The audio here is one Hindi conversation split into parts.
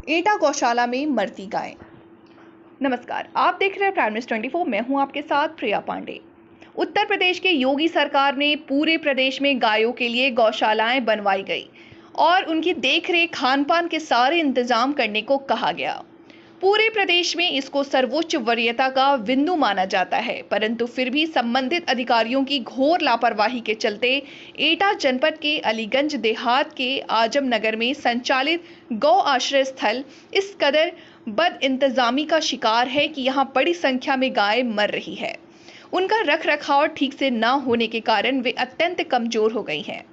एटा गौशाला में मरती गाय। नमस्कार, आप देख रहे हैं प्राइम न्यूज़ 24। मैं हूं आपके साथ प्रिया पांडे। उत्तर प्रदेश के योगी सरकार ने पूरे प्रदेश में गायों के लिए गौशालाएं बनवाई गई और उनकी देखरेख खान-पान के सारे इंतजाम करने को कहा गया। पूरे प्रदेश में इसको सर्वोच्च वरीयता का बिंदु माना जाता है, परंतु फिर भी संबंधित अधिकारियों की घोर लापरवाही के चलते एटा जनपद के अलीगंज देहात के आजम नगर में संचालित गौ आश्रय स्थल इस कदर बद इंतजामी का शिकार है कि यहाँ बड़ी संख्या में गाय मर रही है। उनका रख रखाव ठीक से न होने के कारण वे अत्यंत कमजोर हो गई हैं।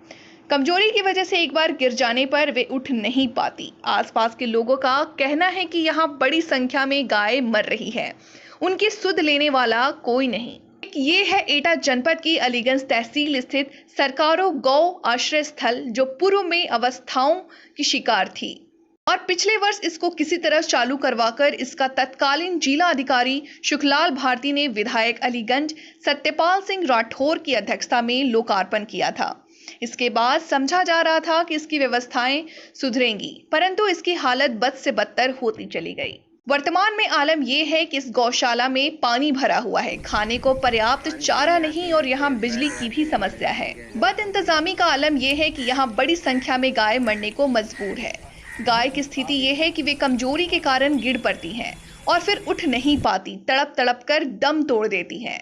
कमजोरी की वजह से एक बार गिर जाने पर वे उठ नहीं पाती। आसपास के लोगों का कहना है कि यहाँ बड़ी संख्या में गाय मर रही है, उनकी सुध लेने वाला कोई नहीं। ये है एटा जनपद की अलीगंज तहसील स्थित सरकारों गौ आश्रय स्थल, जो पूर्व में अवस्थाओं की शिकार थी और पिछले वर्ष इसको किसी तरह चालू करवाकर इसका तत्कालीन जिला अधिकारी शुक्लाल भारती ने विधायक अलीगंज सत्यपाल सिंह राठौर की अध्यक्षता में लोकार्पण किया था। इसके बाद समझा जा रहा था कि इसकी व्यवस्थाएं सुधरेंगी, परंतु इसकी हालत बद से बदतर होती चली गई। वर्तमान में आलम यह है कि इस गौशाला में पानी भरा हुआ है, खाने को पर्याप्त चारा नहीं और यहाँ बिजली की भी समस्या है। बद इंतजामी का आलम यह है कि यहाँ बड़ी संख्या में गाय मरने को मजबूर है। गाय की स्थिति यह है कि वे कमजोरी के कारण गिर पड़ती हैं और फिर उठ नहीं पाती, तड़प तड़प कर दम तोड़ देती हैं।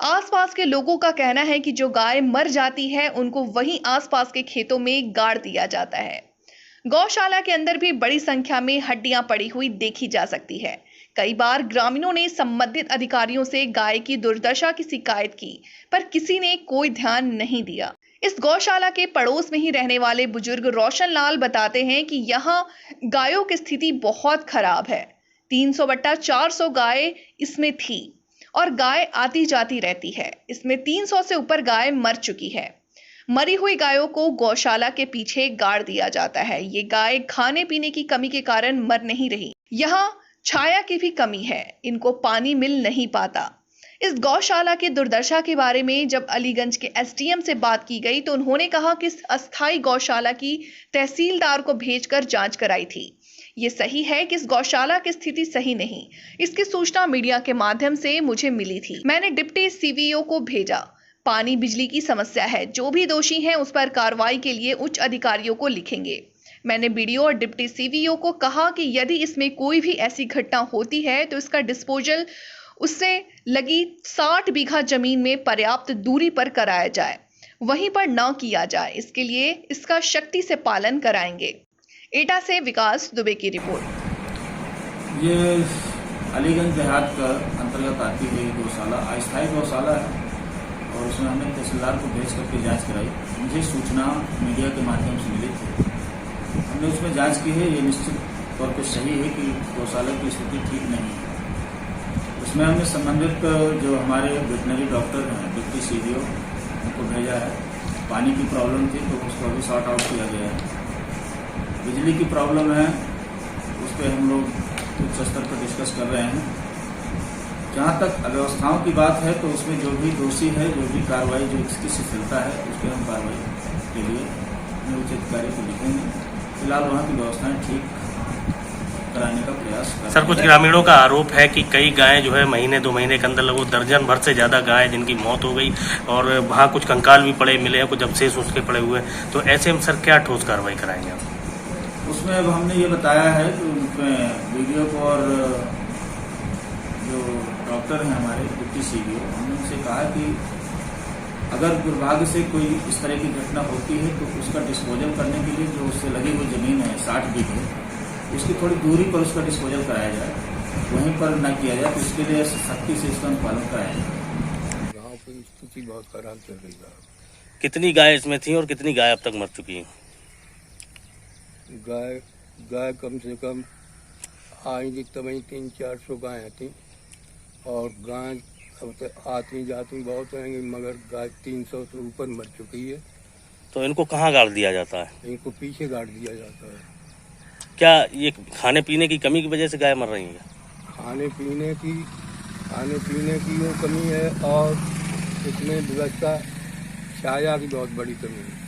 आसपास के लोगों का कहना है कि जो गाय मर जाती है उनको वहीं आसपास के खेतों में गाड़ दिया जाता है। गौशाला के अंदर भी बड़ी संख्या में हड्डियां पड़ी हुई देखी जा सकती है। कई बार ग्रामीणों ने संबंधित अधिकारियों से गाय की दुर्दशा की शिकायत की, पर किसी ने कोई ध्यान नहीं दिया। इस गौशाला के पड़ोस में ही रहने वाले बुजुर्ग रोशन लाल बताते हैं कि यहाँ गायों की स्थिति बहुत खराब है। 300/400 गाय इसमें थी और गाय आती जाती रहती है। इसमें 300 से ऊपर गाय मर चुकी है। मरी हुई गायों को गौशाला के पीछे गाड़ दिया जाता है। ये गाय खाने पीने की कमी के कारण मर नहीं रही। यहाँ छाया की भी कमी है, इनको पानी मिल नहीं पाता। इस गौशाला की दुर्दशा के बारे में जब अलीगंज के एसडीएम से बात की गई तो उन्होंने कहा कि इस अस्थायी गौशाला की तहसीलदार को भेजकर जांच कराई थी। ये सही है कि इस गौशाला की स्थिति सही नहीं। इसकी सूचना मीडिया के माध्यम से मुझे मिली थी। मैंने डिप्टी सीवीओ को भेजा। पानी बिजली की समस्या है, जो भी दोषी हैं उस पर कार्रवाई के लिए उच्च अधिकारियों को लिखेंगे। मैंने बीडीओ और डिप्टी सीवीओ को कहा कि यदि इसमें कोई भी ऐसी घटना होती है तो इसका डिस्पोजल उससे लगी 60 बीघा जमीन में पर्याप्त दूरी पर कराया जाए, वहीं पर न किया जाए। इसके लिए इसका सख्ती से पालन कराएंगे। एटा से विकास दुबे की रिपोर्ट। ये अलीगंज देहात का अंतर्गत आती है गौशाला, अस्थायी गौशाला है और उसमें हमने तहसीलदार को भेज करके जांच कराई। मुझे सूचना मीडिया के माध्यम से मिली थी, हमने उसमें जांच की है। ये निश्चित तौर पर सही है कि गौशाला की स्थिति ठीक नहीं है। उसमें हमने संबंधित जो हमारे वेटनरी डॉक्टर हैं, डिप्टी सीवीओ, उनको भेजा है। पानी की प्रॉब्लम थी तो उसको अभी सॉर्ट आउट किया गया है। बिजली की प्रॉब्लम है, उस पर हम लोग उच्च स्तर पर डिस्कस कर रहे हैं। जहाँ तक अव्यवस्थाओं की बात है तो उसमें जो भी दोषी है, जो भी कार्रवाई जो इसकी सफलता है, उस पर हम कार्रवाई के लिए उच्च अधिकारी को लिखेंगे। फिलहाल वहाँ की व्यवस्थाएं ठीक कराने का प्रयास कर रहे हैं। सर, कुछ ग्रामीणों का आरोप है कि कई गायें जो है महीने 2 महीने के अंदर लगभग दर्जन भर से ज्यादा गाय जिनकी मौत हो गई और वहाँ कुछ कंकाल भी पड़े मिले हैं, कुछ अवशेष उसके पड़े हुए हैं। तो ऐसे में सर क्या ठोस कार्रवाई कराएंगे आप? उसमें अब हमने ये बताया है कि उनमें वीडियो को और जो डॉक्टर हैं हमारे डिप्टी सीवीओ, हमने उनसे कहा कि अगर दुर्भाग्य से कोई इस तरह की घटना होती है तो उसका डिस्पोजल करने के लिए जो उससे लगी हुई जमीन है 60 बीघे, उसकी थोड़ी दूरी पर उसका डिस्पोजल कराया जाए, वहीं पर न किया जाए। तो इसके लिए सख्ती से इसका अनुपालन कराया जाए। गाँव की स्थिति बहुत खराब चल रही है। कितनी गाय इसमें थी और कितनी गाय अब तक मर चुकी है? गाय कम से कम आएंगी तभी 300-400 गाय थी और गाय अब तक आती जाती बहुत रहेंगी, मगर गाय 300 से ऊपर मर चुकी है। तो इनको कहाँ गाड़ दिया जाता है? इनको पीछे गाड़ दिया जाता है। क्या ये खाने पीने की कमी की वजह से गाय मर रही है? खाने पीने की वो कमी है और इसमें व्यवस्था छाया की बहुत बड़ी कमी है।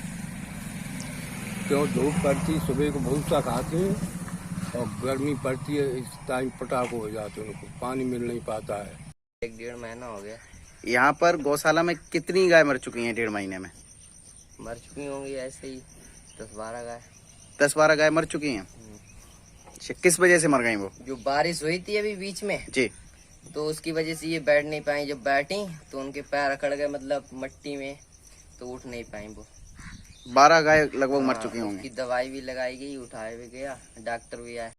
क्यों धूप पड़ती, सुबह को भूसा खाते हैं और गर्मी पड़ती है इस टाइम पटाख हो जाते हैं, उनको पानी मिल नहीं पाता है। 1-1.5 महीना हो गया। यहाँ पर गौशाला में कितनी गाय मर चुकी हैं 1.5 महीने में? मर चुकी होंगी ऐसे ही 10-12 गाय। 10-12 गाय मर चुकी हैं। अच्छा, किस वजह से मर गई वो? जो बारिश हुई थी अभी बीच में, जी। तो उसकी वजह से ये बैठ नहीं पाई। जब बैठी तो उनके पैर अकड़ गए, मतलब मट्टी में, तो उठ नहीं पाई वो। 12 गाय लगभग मर चुकी हाँ, होंगी। उसकी दवाई भी लगाई गई, उठाया भी गया, डॉक्टर भी आए।